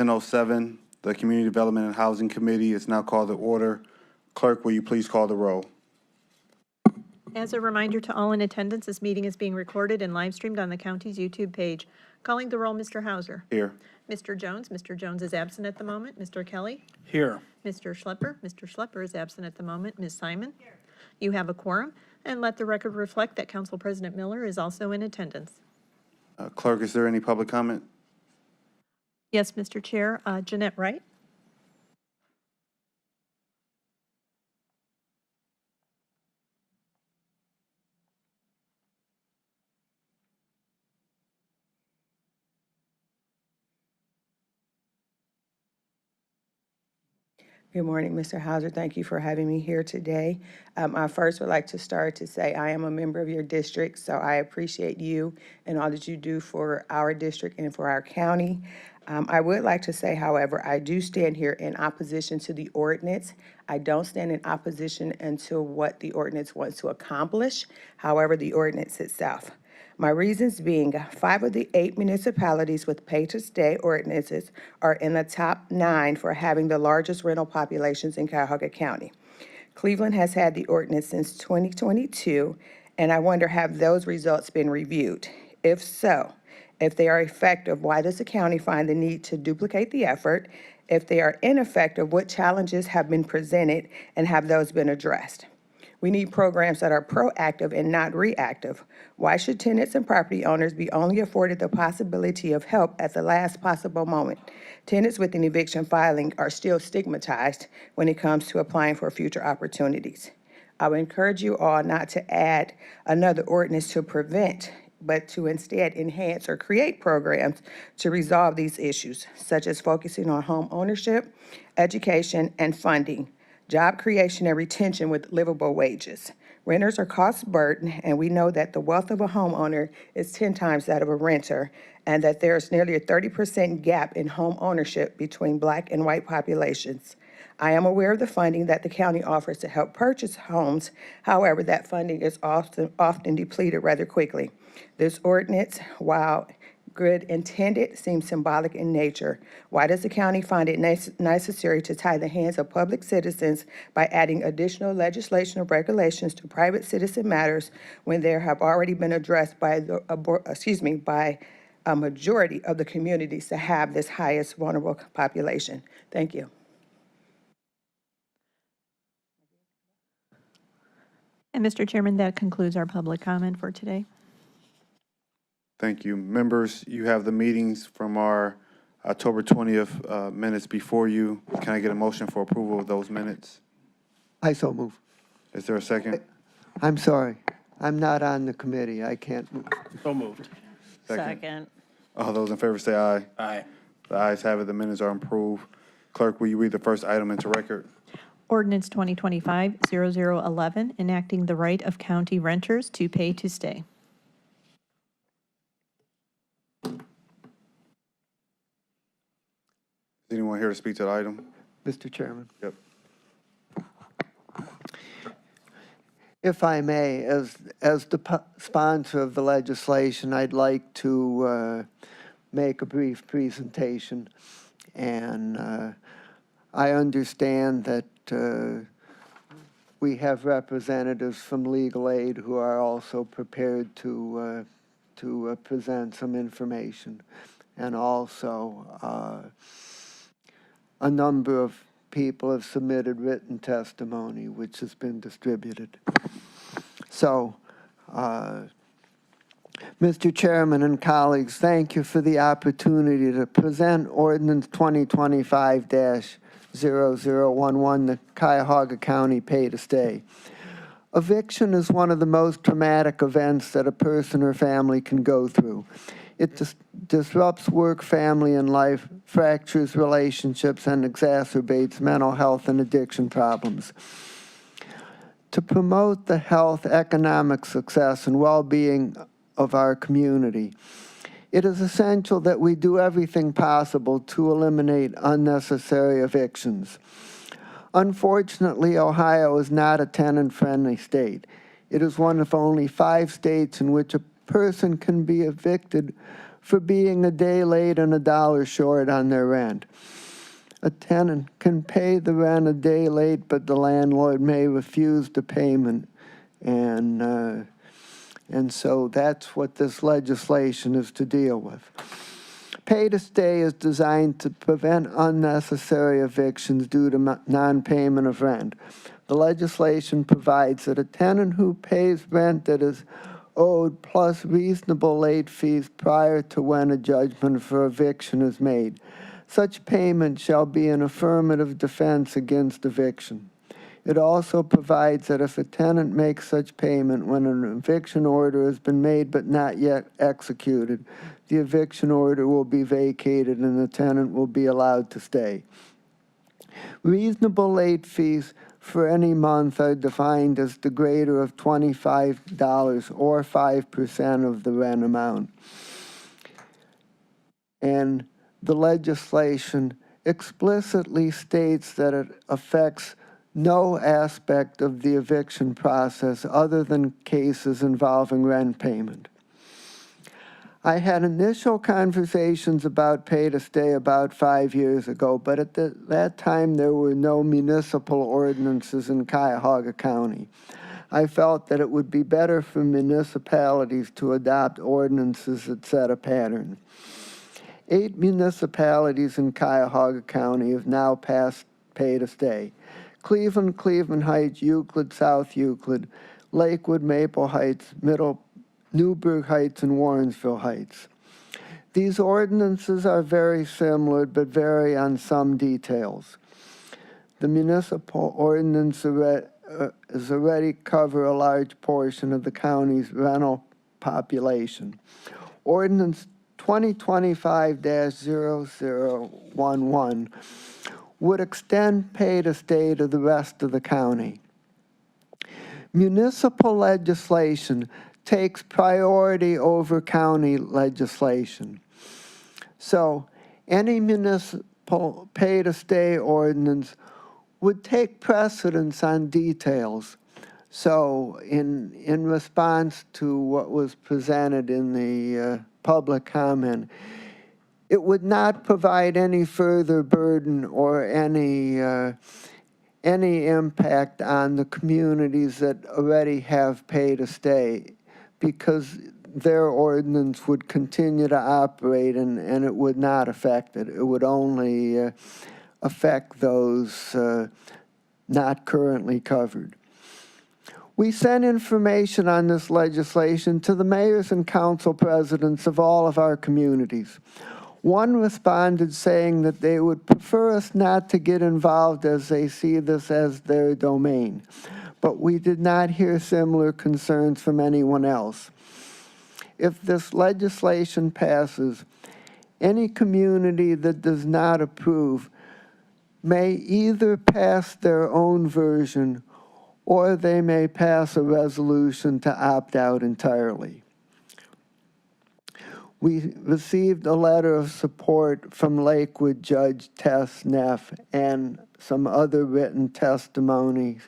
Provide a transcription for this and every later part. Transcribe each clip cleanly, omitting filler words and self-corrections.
10:07. The Community Development and Housing Committee is now called to order. Clerk, will you please call the roll? As a reminder to all in attendance, this meeting is being recorded and live streamed on the county's YouTube page. Calling the roll, Mr. Hauser. Here. Mr. Jones. Mr. Jones is absent at the moment. Mr. Kelly. Here. Mr. Schlepper. Mr. Schlepper is absent at the moment. Ms. Simon. Here. You have a quorum, and let the record reflect that Council President Miller is also in attendance. Clerk, is there any public comment? Yes, Mr. Chair. Jeanette Wright. Good morning, Mr. Hauser. Thank you for having me here today. I first would like to start to say I am a member of your district, so I appreciate you and all that you do for our district and for our county. I would like to say, however, I do stand here in opposition to the ordinance. I don't stand in opposition until what the ordinance wants to accomplish, however, the ordinance itself. My reasons being 5 of the 8 municipalities with pay-to-stay ordinances are in the top 9 for having the largest rental populations in Cuyahoga County. Cleveland has had the ordinance since 2022, and I wonder, have those results been reviewed? If so, if they are effective, why does the county find the need to duplicate the effort? If they are ineffective, what challenges have been presented and have those been addressed? We need programs that are proactive and not reactive. Why should tenants and property owners be only afforded the possibility of help at the last possible moment? Tenants with an eviction filing are still stigmatized when it comes to applying for future opportunities. I would encourage you all not to add another ordinance to prevent, but to instead enhance or create programs to resolve these issues, such as focusing on home ownership, education, and funding, job creation and retention with livable wages. Renters are cost burden, and we know that the wealth of a homeowner is 10 times that of a renter, and that there is nearly a 30% gap in home ownership between Black and white populations. I am aware of the funding that the county offers to help purchase homes. However, that funding is often depleted rather quickly. This ordinance, while good intended, seems symbolic in nature. Why does the county find it necessary to tie the hands of public citizens by adding additional legislation or regulations to private citizen matters when there have already been addressed by by a majority of the communities to have this highest vulnerable population? Thank you. And Mr. Chairman, that concludes our public comment for today. Thank you. Members, you have the meetings from our October 20th minutes before you. Can I get a motion for approval of those minutes? I so move. Is there a second? I'm sorry. I'm not on the committee. I can't move. So moved. Second. All those in favor say aye. Aye. The ayes have it. The minutes are approved. Clerk, will you read the first item into record? Ordinance 2025-0011, enacting the right of county renters to pay to stay. Is anyone here to speak to the item? Mr. Chairman. Yep. If I may, as the sponsor of the legislation, I'd like to make a brief presentation. And I understand that we have representatives from legal aid who are also prepared to present some information. And also, a number of people have submitted written testimony, which has been distributed. So, Mr. Chairman and colleagues, thank you for the opportunity to present Ordinance 2025-0011, the Cuyahoga County Pay to Stay. Eviction is one of the most traumatic events that a person or family can go through. It disrupts work, family, and life, fractures relationships, and exacerbates mental health and addiction problems. To promote the health, economic success, and well-being of our community, it is essential that we do everything possible to eliminate unnecessary evictions. Unfortunately, Ohio is not a tenant-friendly state. It is one of only 5 states in which a person can be evicted for being a day late and $1 short on their rent. A tenant can pay the rent a day late, but the landlord may refuse the payment. And so that's what this legislation is to deal with. Pay to stay is designed to prevent unnecessary evictions due to non-payment of rent. The legislation provides that a tenant who pays rent that is owed plus reasonable late fees prior to when a judgment for eviction is made. Such payment shall be an affirmative defense against eviction. It also provides that if a tenant makes such payment when an eviction order has been made but not yet executed, the eviction order will be vacated and the tenant will be allowed to stay. Reasonable late fees for any month are defined as the greater of $25 or 5% of the rent amount. And the legislation explicitly states that it affects no aspect of the eviction process other than cases involving rent payment. I had initial conversations about pay to stay about 5 years ago, but at that time there were no municipal ordinances in Cuyahoga County. I felt that it would be better for municipalities to adopt ordinances that set a pattern. 8 municipalities in Cuyahoga County have now passed pay to stay. Cleveland, Cleveland Heights, Euclid, South Euclid, Lakewood, Maple Heights, Newburgh Heights, and Warrensville Heights. These ordinances are very similar but vary on some details. The municipal ordinance has already covered a large portion of the county's rental population. Ordinance 2025-0011 would extend pay to stay to the rest of the county. Municipal legislation takes priority over county legislation. So any municipal pay to stay ordinance would take precedence on details. So in response to what was presented in the public comment, it would not provide any further burden or any impact on the communities that already have pay to stay, because their ordinance would continue to operate and it would not affect it. It would only affect those not currently covered. We sent information on this legislation to the mayors and council presidents of all of our communities. One responded saying that they would prefer us not to get involved as they see this as their domain. But we did not hear similar concerns from anyone else. If this legislation passes, any community that does not approve may either pass their own version or they may pass a resolution to opt out entirely. We received a letter of support from Lakewood Judge Tess Neff and some other written testimonies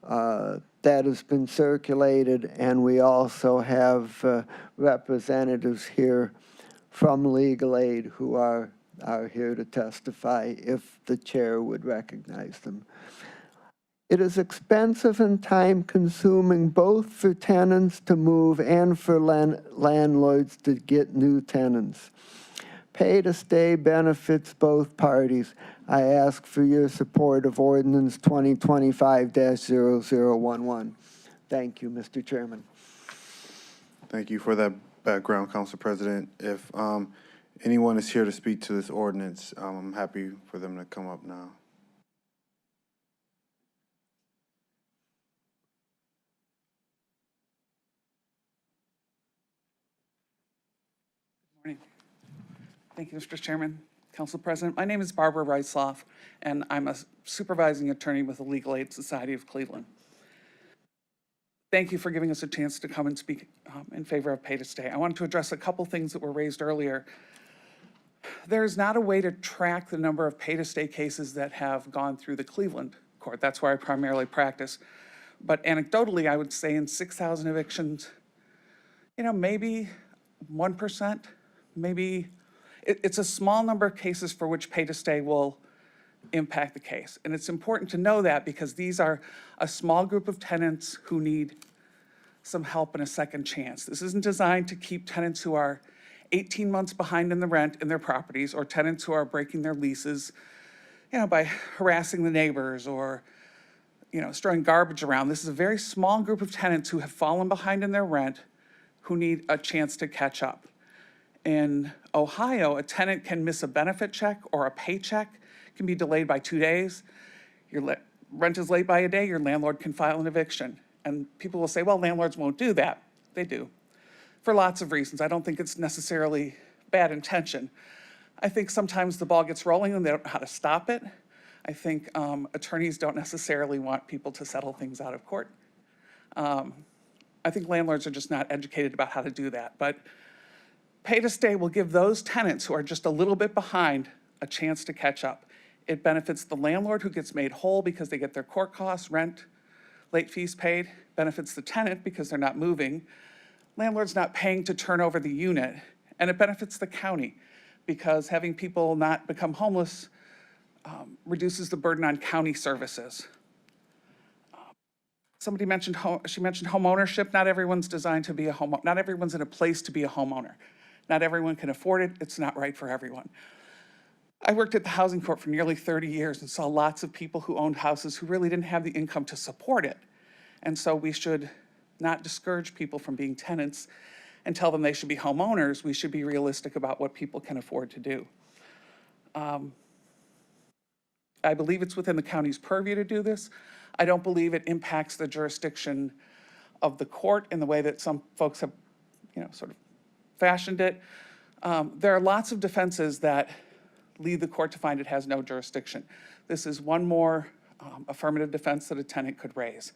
that has been circulated, and we also have representatives here from Legal Aid who are here to testify if the chair would recognize them. It is expensive and time-consuming both for tenants to move and for landlords to get new tenants. Pay to stay benefits both parties. I ask for your support of Ordinance 2025-0011. Thank you, Mr. Chairman. Thank you for that background, Council President. If anyone is here to speak to this ordinance, I'm happy for them to come up now. Morning. Thank you, Mr. Chairman, Council President. My name is Barbara Reisloff, and I'm a supervising attorney with the Legal Aid Society of Cleveland. Thank you for giving us a chance to come and speak in favor of pay to stay. I wanted to address a couple things that were raised earlier. There is not a way to track the number of pay to stay cases that have gone through the Cleveland court. That's where I primarily practice. But anecdotally, I would say in 6,000 evictions, maybe 1%, maybe, it's a small number of cases for which pay to stay will impact the case. And it's important to know that because these are a small group of tenants who need some help and a second chance. This isn't designed to keep tenants who are 18 months behind in the rent in their properties, or tenants who are breaking their leases, by harassing the neighbors or, throwing garbage around. This is a very small group of tenants who have fallen behind in their rent, who need a chance to catch up. In Ohio, a tenant can miss a benefit check or a paycheck, can be delayed by 2 days. Your rent is late by a day, your landlord can file an eviction. And people will say, well, landlords won't do that. They do, for lots of reasons. I don't think it's necessarily bad intention. I think sometimes the ball gets rolling and they don't know how to stop it. I think attorneys don't necessarily want people to settle things out of court. I think landlords are just not educated about how to do that. But pay to stay will give those tenants who are just a little bit behind a chance to catch up. It benefits the landlord who gets made whole because they get their court costs, rent, late fees paid, benefits the tenant because they're not moving. Landlord's not paying to turn over the unit, and it benefits the county because having people not become homeless reduces the burden on county services. Somebody mentioned she mentioned home ownership. Not everyone's designed to be a homeowner. Not everyone's in a place to be a homeowner. Not everyone can afford it. It's not right for everyone. I worked at the housing court for nearly 30 years and saw lots of people who owned houses who really didn't have the income to support it. And so we should not discourage people from being tenants and tell them they should be homeowners. We should be realistic about what people can afford to do. I believe it's within the county's purview to do this. I don't believe it impacts the jurisdiction of the court in the way that some folks have, sort of fashioned it. There are lots of defenses that lead the court to find it has no jurisdiction. This is one more affirmative defense that a tenant could raise.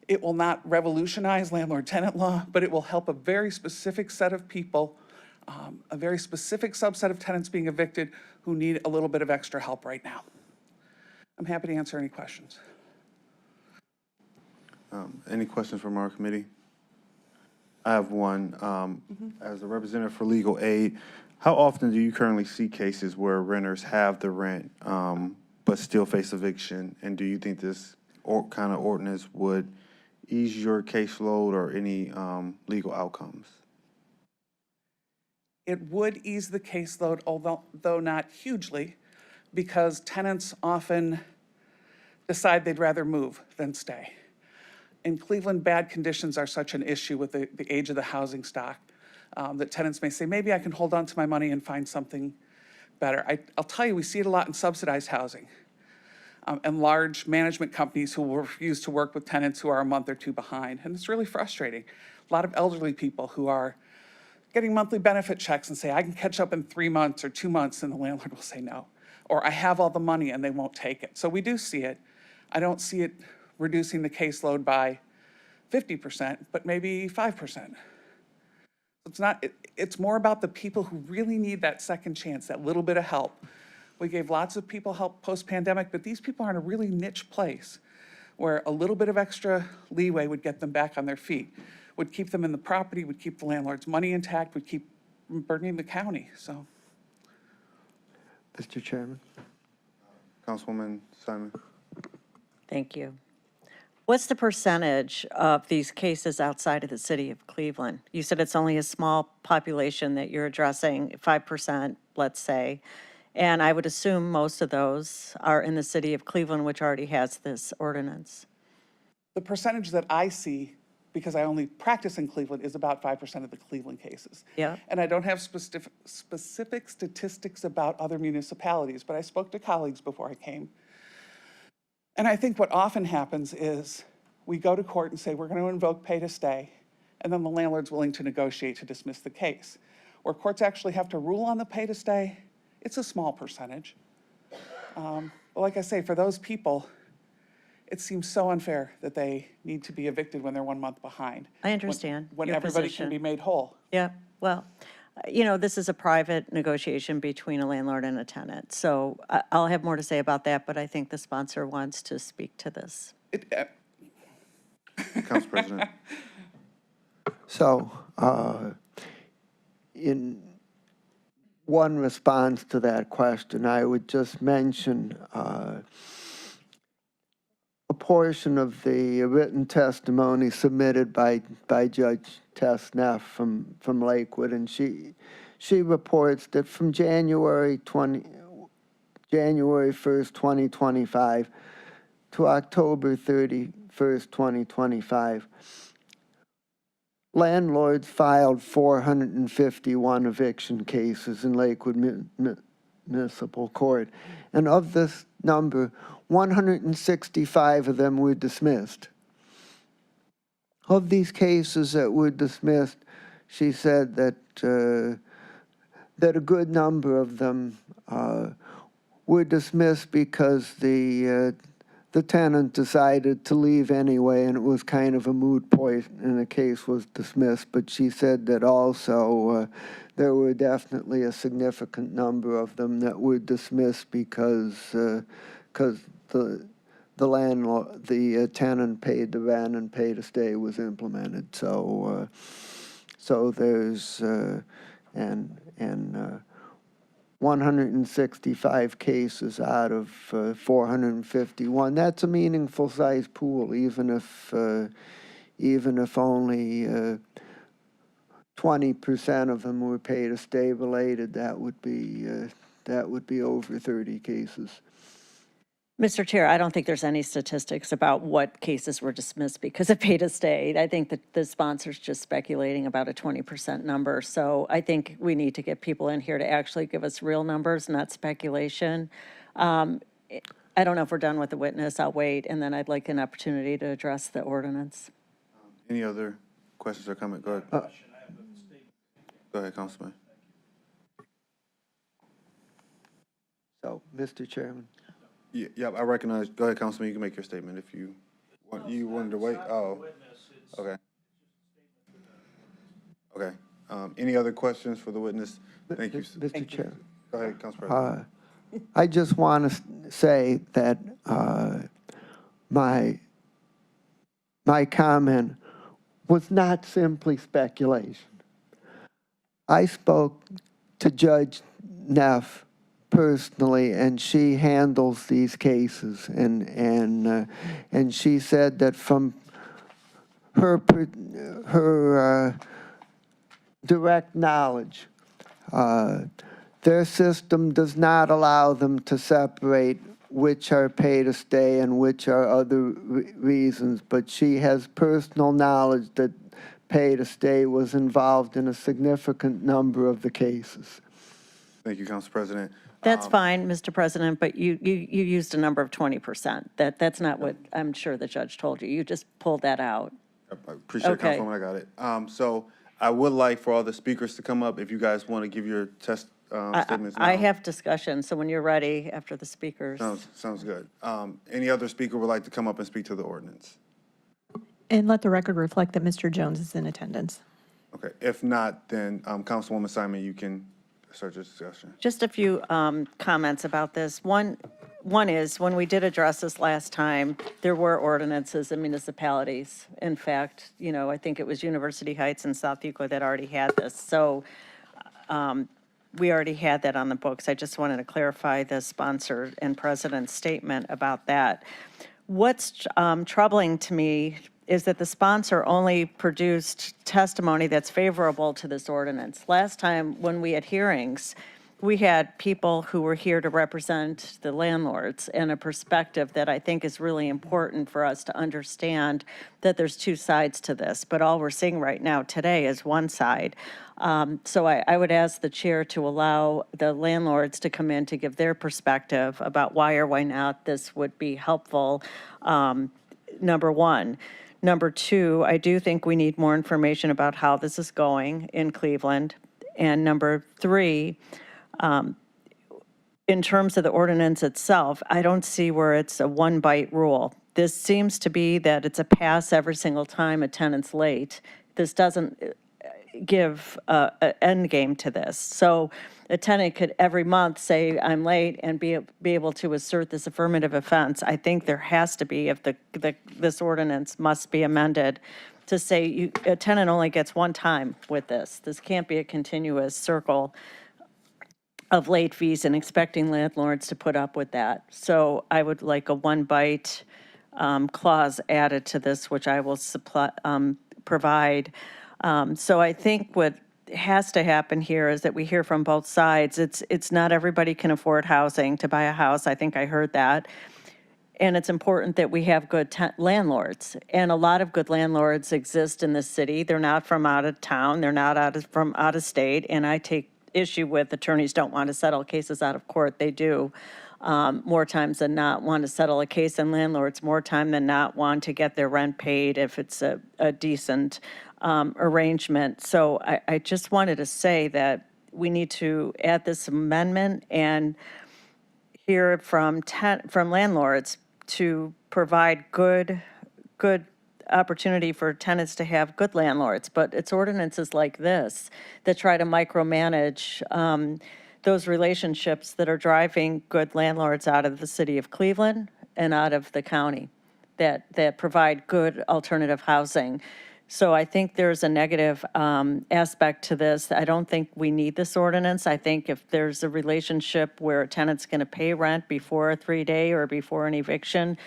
It will not revolutionize landlord-tenant law, but it will help a very specific set of people, a very specific subset of tenants being evicted who need a little bit of extra help right now. I'm happy to answer any questions. Any questions from our committee? I have one. As a representative for legal aid, how often do you currently see cases where renters have the rent but still face eviction? And do you think this kind of ordinance would ease your caseload or any legal outcomes? It would ease the caseload, although not hugely, because tenants often decide they'd rather move than stay. In Cleveland, bad conditions are such an issue with the age of the housing stock that tenants may say, maybe I can hold on to my money and find something better. I'll tell you, we see it a lot in subsidized housing and large management companies who will refuse to work with tenants who are a month or two behind. And it's really frustrating. A lot of elderly people who are getting monthly benefit checks and say, I can catch up in 3 months or 2 months, and the landlord will say no. Or I have all the money and they won't take it. So we do see it. I don't see it reducing the caseload by 50%, but maybe 5%. It's more about the people who really need that second chance, that little bit of help. We gave lots of people help post-pandemic, but these people are in a really niche place where a little bit of extra leeway would get them back on their feet, would keep them in the property, would keep the landlord's money intact, would keep burdening the county, so. Mr. Chairman. Councilwoman Simon? Thank you. What's the percentage of these cases outside of the city of Cleveland? You said it's only a small population that you're addressing, 5%, let's say. And I would assume most of those are in the city of Cleveland, which already has this ordinance. The percentage that I see, because I only practice in Cleveland, is about 5% of the Cleveland cases. Yeah. And I don't have specific statistics about other municipalities, but I spoke to colleagues before I came. And I think what often happens is we go to court and say, we're going to invoke pay to stay, and then the landlord's willing to negotiate to dismiss the case. Where courts actually have to rule on the pay to stay, it's a small percentage. But like I say, for those people, it seems so unfair that they need to be evicted when they're 1 month behind. I understand When your everybody position. can be made whole. Yeah, well, this is a private negotiation between a landlord and a tenant. So I'll have more to say about that, but I think the sponsor wants to speak to this. Council President? So, one response to that question. I would just mention a portion of the written testimony submitted by Judge Tess-Neff from Lakewood, and she reports that from January 1st, 2025 to October 31st, 2025, landlords filed 451 eviction cases in Lakewood Municipal Court. And of this number, 165 of them were dismissed. Of these cases that were dismissed, she said that that a good number of them were dismissed because the tenant decided to leave anyway, and it was kind of a moot point, and the case was dismissed. But she said that also there were definitely a significant number of them that were dismissed because the landlord, the tenant paid the rent and paid to stay was implemented. So there's 165 cases out of 451. That's a meaningful size pool, even if only 20% of them were pay to stay related. That would be over 30 cases. Mr. Chair, I don't think there's any statistics about what cases were dismissed because of pay to stay. I think that the sponsor's just speculating about a 20% number. So I think we need to get people in here to actually give us real numbers, not speculation. I don't know if we're done with the witness. I'll wait, and then I'd like an opportunity to address the ordinance. Any other questions or comments? Go ahead. Go ahead, Councilman. So, Mr. Chairman. Yeah, I recognize. Go ahead, Councilman. You can make your statement if you want. You wanted to wait? Oh, okay. Okay. Any other questions for the witness? Thank you. Mr. Chair. Go ahead, Council President. I just want to say that my comment was not simply speculation. I spoke to Judge Neff personally, and she handles these cases, and she said that from her direct knowledge, their system does not allow them to separate which are pay to stay and which are other reasons, but she has personal knowledge that pay to stay was involved in a significant number of the cases. Thank you, Council President. That's fine, Mr. President, but you used a number of 20%. That's not what I'm sure the judge told you. You just pulled that out. I appreciate it, Okay. Councilwoman. I got it. So I would like for all the speakers to come up if you guys want to give your statements now. I have discussion, so when you're ready, after the speakers. Sounds good. Any other speaker would like to come up and speak to the ordinance? And let the record reflect that Mr. Jones is in attendance. Okay. If not, then Councilwoman Simon, you can start your discussion. Just a few comments about this. One is, when we did address this last time, there were ordinances in municipalities. In fact, I think it was University Heights and South Euclid that already had this. So we already had that on the books. I just wanted to clarify the sponsor and president's statement about that. What's troubling to me is that the sponsor only produced testimony that's favorable to this ordinance. Last time, when we had hearings, we had people who were here to represent the landlords and a perspective that I think is really important for us to understand that there's two sides to this, but all we're seeing right now today is one side. So I would ask the chair to allow the landlords to come in to give their perspective about why or why not this would be helpful, number one. Number two, I do think we need more information about how this is going in Cleveland. And number three, in terms of the ordinance itself, I don't see where it's a one-bite rule. This seems to be that it's a pass every single time a tenant's late. This doesn't give an end game to this. So a tenant could every month say, I'm late, and be able to assert this affirmative offense. I think there has to be, if this ordinance must be amended, to say a tenant only gets one time with this. This can't be a continuous circle. of late fees and expecting landlords to put up with that. So I would like a one-bite clause added to this, which I will provide. So I think what has to happen here is that we hear from both sides. It's not everybody can afford housing to buy a house. I think I heard that. And it's important that we have good landlords. And a lot of good landlords exist in this city. They're not from out of town. They're not from out of state. And I take issue with attorneys don't want to settle cases out of court. They do more times than not want to settle a case, and landlords more time than not want to get their rent paid if it's a decent arrangement. So I just wanted to say that we need to add this amendment and hear from landlords to provide good opportunity for tenants to have good landlords. But it's ordinances like this that try to micromanage those relationships that are driving good landlords out of the city of Cleveland and out of the county that provide good alternative housing. So I think there's a negative aspect to this. I don't think we need this ordinance. I think if there's a relationship where a tenant's going to pay rent before a 3-day or before an eviction,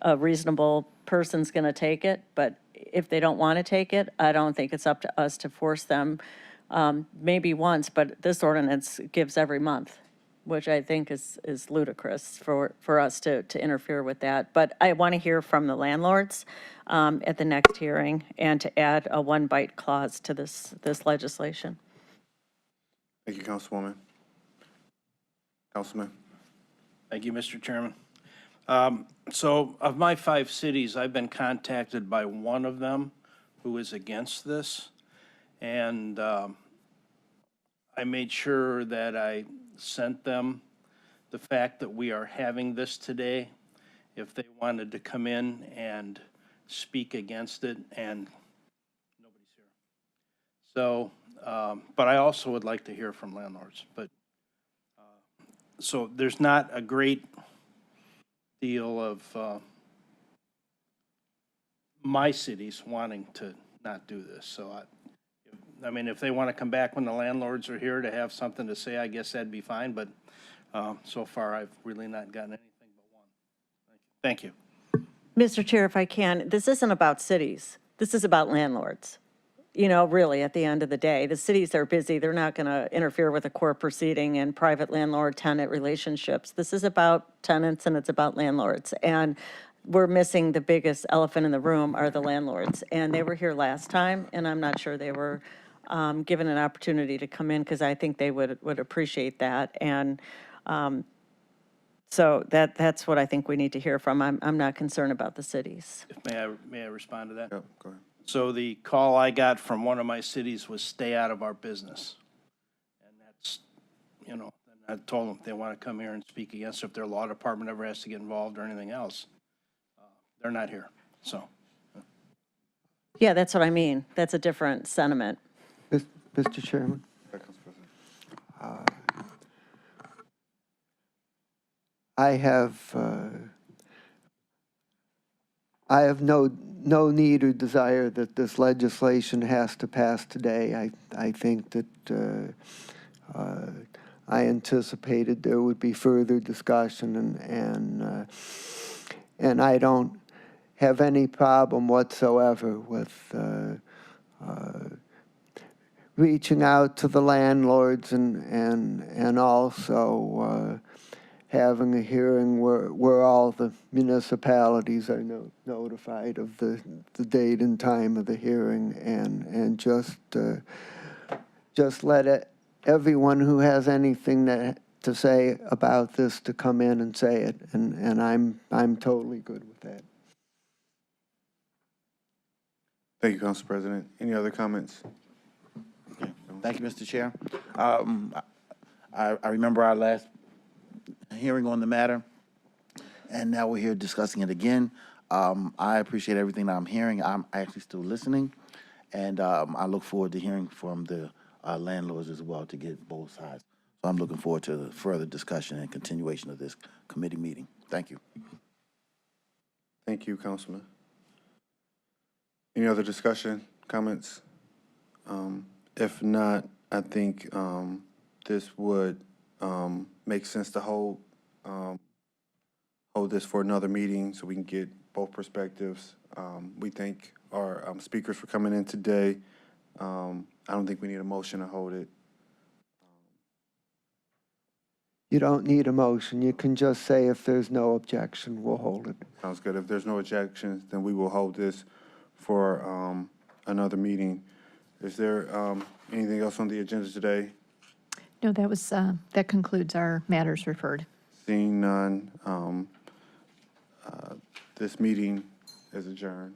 a reasonable person's going to take it. But if they don't want to take it, I don't think it's up to us to force them, maybe once, but this ordinance gives every month, which I think is ludicrous for us to interfere with that. But I want to hear from the landlords at the next hearing and to add a one-bite clause to this legislation. Thank you, Councilwoman. Councilman. Thank you, Mr. Chairman. So of my 5 cities, I've been contacted by one of them who is against this. And I made sure that I sent them the fact that we are having this today, if they wanted to come in and speak against it, and nobody's here. So, but I also would like to hear from landlords. But so there's not a great deal of my cities wanting to not do this. So I mean, if they want to come back when the landlords are here to have something to say, I guess that'd be fine. But so far, I've really not gotten anything but one. Thank you. Mr. Chair, if I can, this isn't about cities. This is about landlords. You know, really, at the end of the day, the cities are busy. They're not going to interfere with a court proceeding and private landlord-tenant relationships. This is about tenants and it's about landlords. And we're missing the biggest elephant in the room are the landlords. And they were here last time, and I'm not sure they were given an opportunity to come in because I think they would appreciate that. And so that's what I think we need to hear from. I'm not concerned about the cities. May I respond to that? Yep, go ahead. So the call I got from one of my cities was stay out of our business. And that's, you know, I told them if they want to come here and speak against it, if their law department ever has to get involved or anything else, they're not here, so. Yeah, that's what I mean. That's a different sentiment. Mr. Chairman, Council President. I have no need or desire that this legislation has to pass today. I think that I anticipated there would be further discussion, and I don't have any problem whatsoever with reaching out to the landlords and also having a hearing where all the municipalities are notified of the date and time of the hearing, and just let everyone who has anything to say about this to come in and say it, and I'm totally good with that. Thank you, Council President. Any other comments? Thank you, Mr. Chair. I remember our last hearing on the matter, and now we're here discussing it again. I appreciate everything that I'm hearing. I'm actually still listening, and I look forward to hearing from the landlords as well to get both sides. So I'm looking forward to the further discussion and continuation of this committee meeting. Thank you. Thank you, Councilman. Any other discussion, comments? If not, I think this would makes sense to hold this for another meeting so we can get both perspectives. We thank our speakers for coming in today. I don't think we need a motion to hold it. You don't need a motion. You can just say if there's no objection, we'll hold it. Sounds good. If there's no objections, then we will hold this for another meeting. Is there anything else on the agenda today? No, that concludes our matters referred. Seeing none, this meeting is adjourned.